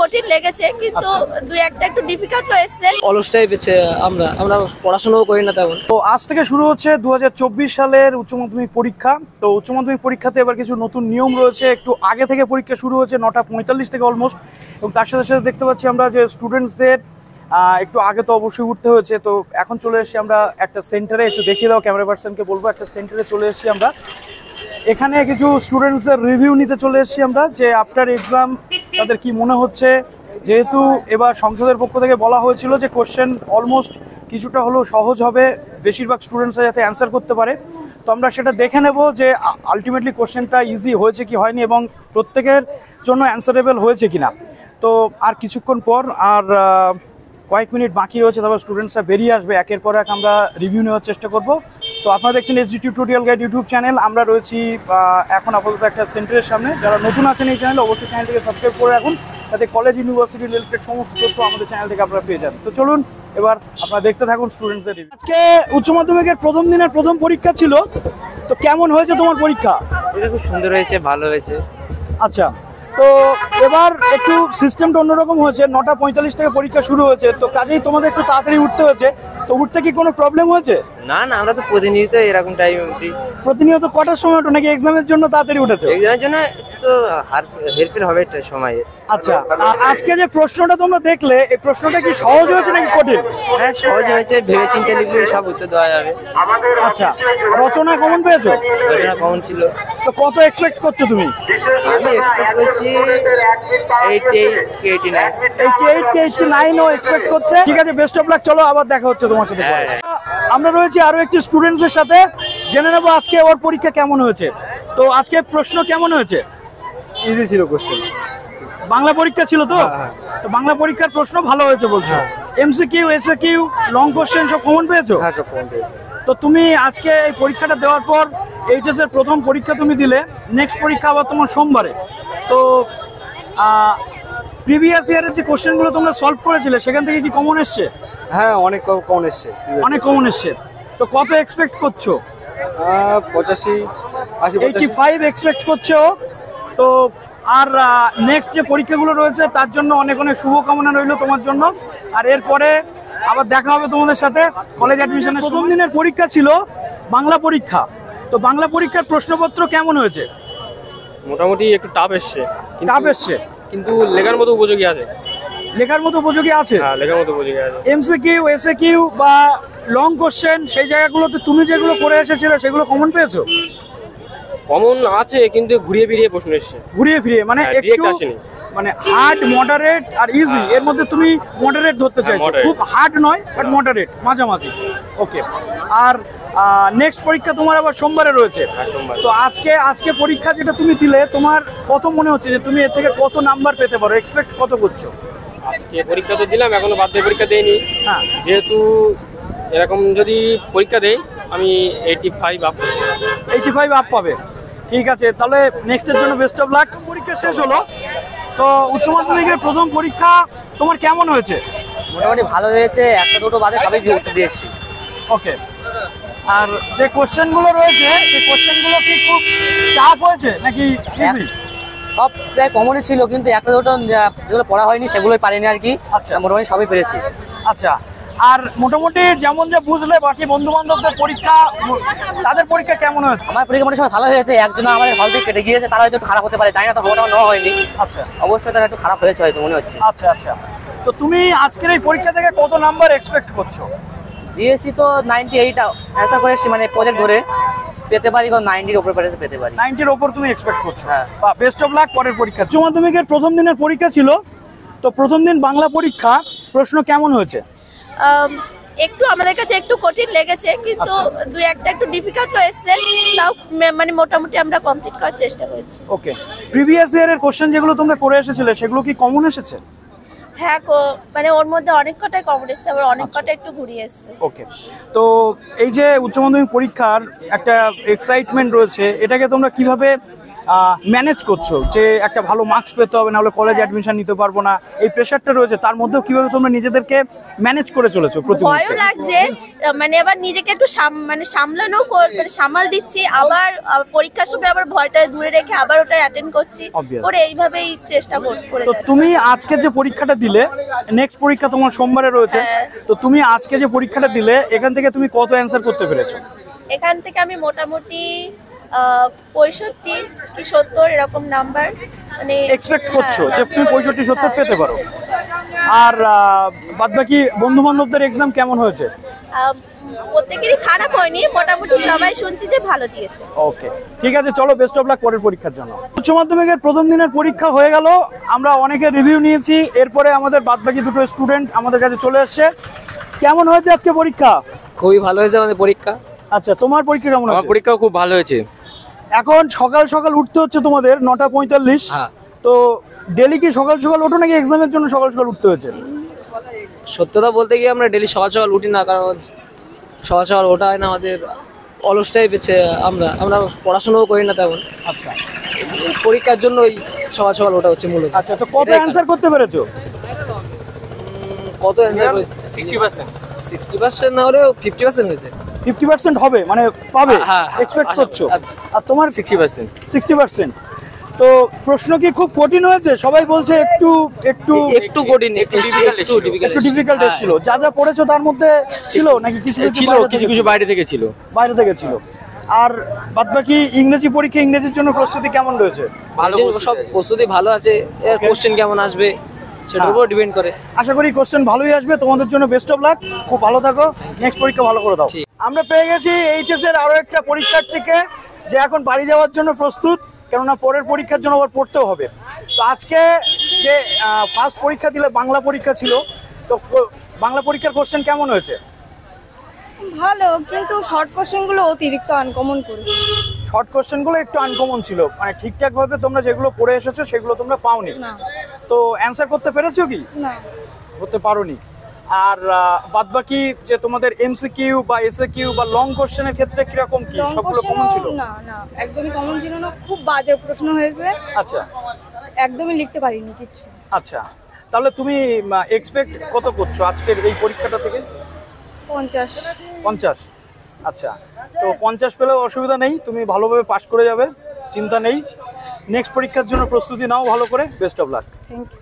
কঠিন লেগেছে, কিন্তু দুই একটা একটু ডিফিকাল্ট হয়েছে। অলসটাই পেয়েছে, আমরা পড়াশোনাও করি না তেমন। তো আজ থেকে শুরু হচ্ছে 2024 সালের উচ্চ মাধ্যমিক পরীক্ষা। তো উচ্চ মাধ্যমিক পরীক্ষাতে এবার কিছু নতুন নিয়ম রয়েছে। একটু আগে থেকে পরীক্ষা শুরু হচ্ছে 9:45 থেকে অলমোস্ট, এবং তার সাথে সাথে দেখতে পাচ্ছি আমরা যে স্টুডেন্টসদের একটু আগে তো অবশ্যই উঠতে হয়েছে। তো এখন চলে এসেছি আমরা একটা সেন্টারে, একটু দেখিয়ে দাও ক্যামেরা পার্সনকে বলবো। একটা সেন্টারে চলে এসেছি আমরা, এখানে কিছু স্টুডেন্টসদের রিভিউ নিতে চলে এসেছি আমরা, যে আফটার এক্সাম তাদের কি মনে হচ্ছে। যেহেতু এবার সংসদের পক্ষ থেকে বলা হয়েছিল যে কোশ্চেন অলমোস্ট কিছুটা হলেও সহজ হবে, বেশিরভাগ স্টুডেন্টসরা যাতে অ্যান্সার করতে পারে। তো আমরা সেটা দেখে নেব যে আলটিমেটলি কোশ্চেনটা ইজি হয়েছে কি হয়নি, এবং প্রত্যেকের জন্য অ্যান্সারেবল হয়েছে কিনা। তো আর কিছুক্ষণ পর, আর কয়েক মিনিট বাকি রয়েছে, তারপর স্টুডেন্টসরা বেরিয়ে আসবে। একের পর এক আমরা রিভিউ নেওয়ার চেষ্টা করব। তো আপনারা দেখছেন SD tutorial guide YouTube channel. আমরা রয়েছি এখন আপাতত একটা সেন্টারের সামনে। যারা নতুন আছেন এই চ্যানেলে, অবশ্যই চ্যানেলটিকে সাবস্ক্রাইব করে রাখুন, যাতে কলেজ ইউনিভার্সিটি রিলেটেড সমস্ত তথ্য আমাদের চ্যানেল থেকে আপনারা পেয়ে যান। তো চলুন এবার আপনারা দেখতে থাকুন স্টুডেন্টসদের রিভিউ। আজকে উচ্চ মাধ্যমিকের প্রথম দিনের প্রথম পরীক্ষা ছিল, তো কেমন হয়েছে তোমার পরীক্ষা? এটা খুব সুন্দর হয়েছে, ভালো হয়েছে। আচ্ছা, তো এবার একটু সিস্টেমটা অন্যরকম হয়েছে। 9:45 থেকে পরীক্ষা শুরু হয়েছে, তো কাজেই তোমাদের একটু তাড়াতাড়ি উঠতে হয়েছে। তো উঠতে কি কোনো প্রবলেম হয়েছে? না না, আমরা তো প্রতিনিয়ত এরকম টাইমে উঠি। প্রতিনিয়ত কটার সময় ওঠো, নাকি এক্সামের জন্য তাড়াতাড়ি উঠেছো? এক্সামের জন্য তো হেরফের হবে সময়ে। আচ্ছা, আজকে যে প্রশ্নটা তোমরা দেখলে, এই প্রশ্নটা কি সহজ হয়েছে নাকি কঠিন? হ্যাঁ, সহজ হয়েছে, ভেবে চিন্তে লিখলে সব উত্তর দেওয়া যাবে। আচ্ছা, রচনা কমন পেয়েছো? রচনা কমন ছিল। তো কত এক্সপেক্ট করছো তুমি? আমি এক্সপেক্ট করছি 88 কে 89। 88 কে 89 ও এক্সপেক্ট করছে। ঠিক আছে, বেস্ট অফ লাক। চলো আবার দেখা হচ্ছে তোমার সাথে। আমরা রয়েছি আরো একটি স্টুডেন্টসের সাথে, জেনে নেবো আজকে ওর পরীক্ষা কেমন হয়েছে। তো আজকে প্রশ্ন কেমন হয়েছে? ইজি ছিল কোশ্চেন। বাংলা পরীক্ষা ছিল তো? তো বাংলা পরীক্ষার প্রশ্ন ভালো হয়েছে বলছো। এমসিকিউ, এসএকিউ, লং কোশ্চেন সব কমন পেয়েছো? হ্যাঁ, সব কমন পেয়েছি। তো তুমি আজকে এই পরীক্ষাটা দেওয়ার পর, এইচএস এর প্রথম পরীক্ষা তুমি দিলে, নেক্সট পরীক্ষা আবার তোমার সোমবারে। তো প্রিভিয়াস ইয়ারের যে কোশ্চেনগুলো তোমরা সলভ করেছিলে, সেখান থেকে কি কমন এসছে? হ্যাঁ, অনেক কমন এসছে। অনেক কমন এসছে। তো কত এক্সপেক্ট করছো? 85, 80, 85 এক্সপেক্ট করছো। তো আর নেক্সট যে পরীক্ষাগুলো রয়েছে তার জন্য অনেক অনেক শুভকামনা রইল তোমার জন্য। আর এরপরে আবার দেখা হবে তোমাদের সাথে কলেজ অ্যাডমিশনের। প্রথম দিনের পরীক্ষা ছিল বাংলা পরীক্ষা। তো বাংলা পরীক্ষার প্রশ্নপত্র কেমন হয়েছে? মোটামুটি একটু টাফ এসছে। টাফ এসছে, কিন্তু লেখার মতো উপযোগী আছে। লেখার মতো উপযোগী আছে? হ্যাঁ, লেখার মতো উপযোগী আছে। এমসিকিউ, এসএকিউ বা লং কোশ্চেন, সেই জায়গাগুলোতে তুমি যেগুলো করে এসেছিলে সেগুলো কমন পেয়েছো? কমন আছে, কিন্তু ঘুরিয়ে ফিরিয়ে প্রশ্ন এসছে। ঘুরিয়ে ফিরিয়ে মানে একটু, আসেনি। মানে হার্ড, মডারেট আর ইজি, এর মধ্যে তুমি মডারেট ধরতে চাইছো। খুব হার্ড নয়, বাট মডারেট, মাঝামাঝি। ওকে। আর নেক্সট পরীক্ষা তোমার আবার সোমবারে রয়েছে। তো আজকে পরীক্ষা যেটা তুমি দিলে, তোমার কত মনে হচ্ছে যে তুমি এর থেকে কত নাম্বার পেতে পারো? এক্সপেক্ট কত করছো? আজকে পরীক্ষা তো দিলাম, এখনো বাধ্য পরীক্ষা দেয়নি। হ্যাঁ, যেহেতু এরকম যদি পরীক্ষা দেই, আমি 85 আপ। 85 আপ পাবে। ঠিক আছে, তাহলে নেক্সটের জন্য বেস্ট অফ লাক। পরীক্ষা শেষ হলো, তো উচ্চ মাধ্যমিকের প্রথম পরীক্ষা তোমার কেমন হয়েছে? মোটামুটি ভালো হয়েছে, একটা দুটো বাদে সবই দিয়ে এসেছি। ওকে। আর যে কোশ্চেনগুলো রয়েছে, সেই কোশ্চেনগুলো কি খুব টাফ হয়েছে নাকি ইজি? সব প্রায় কমনই ছিল, কিন্তু একটা দুটো যেগুলো পড়া হয়নি সেগুলোই পারিনি আর কি। আচ্ছা, মোটামুটি সবই পেরেছি। আচ্ছা, আর মোটামুটি যেমন যে বুঝলে, বাকি বন্ধু বান্ধবদের পরীক্ষা, তাদের পরীক্ষা কেমন হয়েছে? আমার পরীক্ষা মোটামুটি সময় ভালো হয়েছে। একজন আমাদের হল থেকে কেটে গিয়েছে, তারা হয়তো একটু খারাপ হতে পারে, জানি না, তো খবরটা নেওয়া হয়নি। আচ্ছা, অবশ্যই তারা একটু খারাপ হয়েছে হয়তো মনে হচ্ছে। আচ্ছা আচ্ছা। তো তুমি আজকের এই পরীক্ষা থেকে কত নাম্বার এক্সপেক্ট করছো? দিয়েছি তো 98 অ্যান্সার করে এসেছি, মানে প্রজেক্ট ধরে পেতে পারি, 90-র উপরে পেতে পারি। 90-র উপর তুমি এক্সপেক্ট করছো? হ্যাঁ। বেস্ট অফ লাক পরের পরীক্ষা। উচ্চ মাধ্যমিকের প্রথম দিনের পরীক্ষা ছিল, তো প্রথম দিন বাংলা পরীক্ষা, প্রশ্ন কেমন হয়েছে? একটু আমাদের কাছে একটু কঠিন লেগেছে, কিন্তু দুই একটা একটু ডিফিকাল্ট হয়েছে। তাও মানে মোটামুটি আমরা কমপ্লিট করার চেষ্টা করেছি। ওকে। প্রিভিয়াস ইয়ারের কোশ্চেন যেগুলো তোমরা করে এসেছিলে, সেগুলো কি কমন এসেছে? হ্যাঁ, মানে ওর মধ্যে অনেক কটাই কমন এসেছে, আবার অনেক কটা একটু ঘুরিয়ে এসেছে। ওকে। তো এই যে উচ্চ মাধ্যমিক পরীক্ষার একটা এক্সাইটমেন্ট রয়েছে, এটাকে তোমরা কিভাবে ম্যানেজ করছো যে একটা ভালো মার্কস পেতে হবে, না হলে কলেজ অ্যাডমিশন নিতে পারবো না, এই প্রেশারটা রয়েছে, তার মধ্যেও কিভাবে তোমরা নিজেদেরকে ম্যানেজ করে চলেছো প্রতি ভয়ও মুহূর্তে? লাগছে, মানে আবার নিজেকে একটু মানে সামলানো মানে সামাল দিচ্ছি, আবার পরীক্ষার সময় আবার ভয়টা দূরে রেখে আবার ওটা অ্যাটেন্ড করছি, Obvious. করে এইভাবেই চেষ্টা করে তো যাচ্ছি। তুমি আজকে যে পরীক্ষাটা দিলে, নেক্সট পরীক্ষা তোমার সোমবারে রয়েছে, হ্যাঁ। তো তুমি আজকে যে পরীক্ষাটা দিলে এখান থেকে তুমি কত অ্যান্সার করতে পেরেছো? এখান থেকে আমি মোটামুটি 65 কি 70 এরকম নাম্বার মানে এক্সপেক্ট করছো হ্যাঁ, যে তুমি 65-70 হ্যাঁ। পেতে পারো। আর বাদবাকি বন্ধু বান্ধবদের এক্সাম কেমন হয়েছে? প্রত্যেকেরই খারাপ হয়নি, মোটামুটি সবাই শুনছি যে ভালো দিয়েছে। ওকে, ঠিক আছে, চলো বেস্ট অফ লাক পরের পরীক্ষার জন্য। উচ্চ মাধ্যমিকের প্রথম দিনের পরীক্ষা হয়ে গেল, আমরা অনেকের রিভিউ নিয়েছি, এরপরে আমাদের বাদবাকি দুটো স্টুডেন্ট আমাদের কাছে চলে এসেছে। কেমন হয়েছে আজকে পরীক্ষা? খুবই ভালো হয়েছে আমাদের পরীক্ষা। আচ্ছা, তোমার পরীক্ষা কেমন আমার হয়েছে? পরীক্ষাও খুব ভালো হয়েছে। এখন সকাল সকাল উঠতে হচ্ছে তোমাদের 9:45। হ্যাঁ। তো ডেলি কি সকাল সকাল ওঠো নাকি এক্সামের জন্য সকাল সকাল উঠতে হয়েছে? সত্যতা বলতে গিয়ে আমরা ডেলি সকাল সকাল উঠি না, কারণ সকাল সকাল ওঠা হয় না, আমাদের অলসটাই পেছে, আমরা পড়াশোনাও করি না তেমন। আচ্ছা পরীক্ষার জন্য ওই সকাল সকাল ওঠা হচ্ছে মূলত। আচ্ছা, তো কত অ্যান্সার করতে পেরেছো? কত অ্যান্সার? 60%। 60% না হলেও 50% হয়েছে। 50% হবে মানে পাবে হ্যাঁ, এক্সপেক্ট আশা- করছো? আর তোমার 60%। 60%। তো প্রশ্ন কি খুব কঠিন হয়েছে? সবাই বলছে একটু একটু একটু কঠিন, একটু ডিফিকাল্ট ছিল। যা যা পড়েছো তার মধ্যে ছিল নাকি কিছু ছিল, কিছু কিছু বাইরে থেকে ছিল। বাইরে থেকে ছিল? আর বাদবাকি ইংরেজি পরীক্ষা, ইংরেজির জন্য প্রস্তুতি কেমন রয়েছে? ভালো সব প্রস্তুতি ভালো আছে, এর কোশ্চেন কেমন আসবে সেটার উপর ডিপেন্ড করে। আশা করি কোশ্চেন ভালোই আসবে, তোমাদের জন্য বেস্ট অফ লাক, খুব ভালো থাকো, নেক্সট পরীক্ষা ভালো করে দাও। ঠিক। আমরা পেয়ে গেছি এইচএস এর আরো একটা পরীক্ষার্থীকে, যে এখন বাড়ি যাওয়ার জন্য প্রস্তুত, কেননা পরের পরীক্ষার জন্য আবার পড়তেও হবে। তো আজকে যে ফার্স্ট পরীক্ষা দিলে, বাংলা পরীক্ষা ছিল, তো বাংলা পরীক্ষার কোশ্চেন কেমন হয়েছে? ভালো, কিন্তু শর্ট কোশ্চেনগুলো অতিরিক্ত আনকমন করেছে। শর্ট কোশ্চেনগুলো একটু আনকমন ছিল, মানে ঠিকঠাক ভাবে তোমরা যেগুলো পড়ে এসেছো সেগুলো তোমরা পাওনি। না তো অ্যান্সার করতে পেরেছো কি? না করতে পারোনি। আর বাদবাকি যে তোমাদের এমসিকিউ বা এসএকিউ বা লং কোশ্চেনের ক্ষেত্রে কিরকম কি, লং সবগুলো কমন ছিল? না না, একদমই কমন ছিল না, খুব বাজে প্রশ্ন হয়েছে, আচ্ছা একদমই লিখতে পারিনি কিছু। আচ্ছা, তাহলে তুমি এক্সপেক্ট কত করছো আজকের এই পরীক্ষাটা থেকে? 50। 50। আচ্ছা, তো 50 পেলেও অসুবিধা নেই, তুমি ভালোভাবে পাস করে যাবে, চিন্তা নেই। নেক্সট পরীক্ষার জন্য প্রস্তুতি নাও ভালো করে, best of luck. Thank you.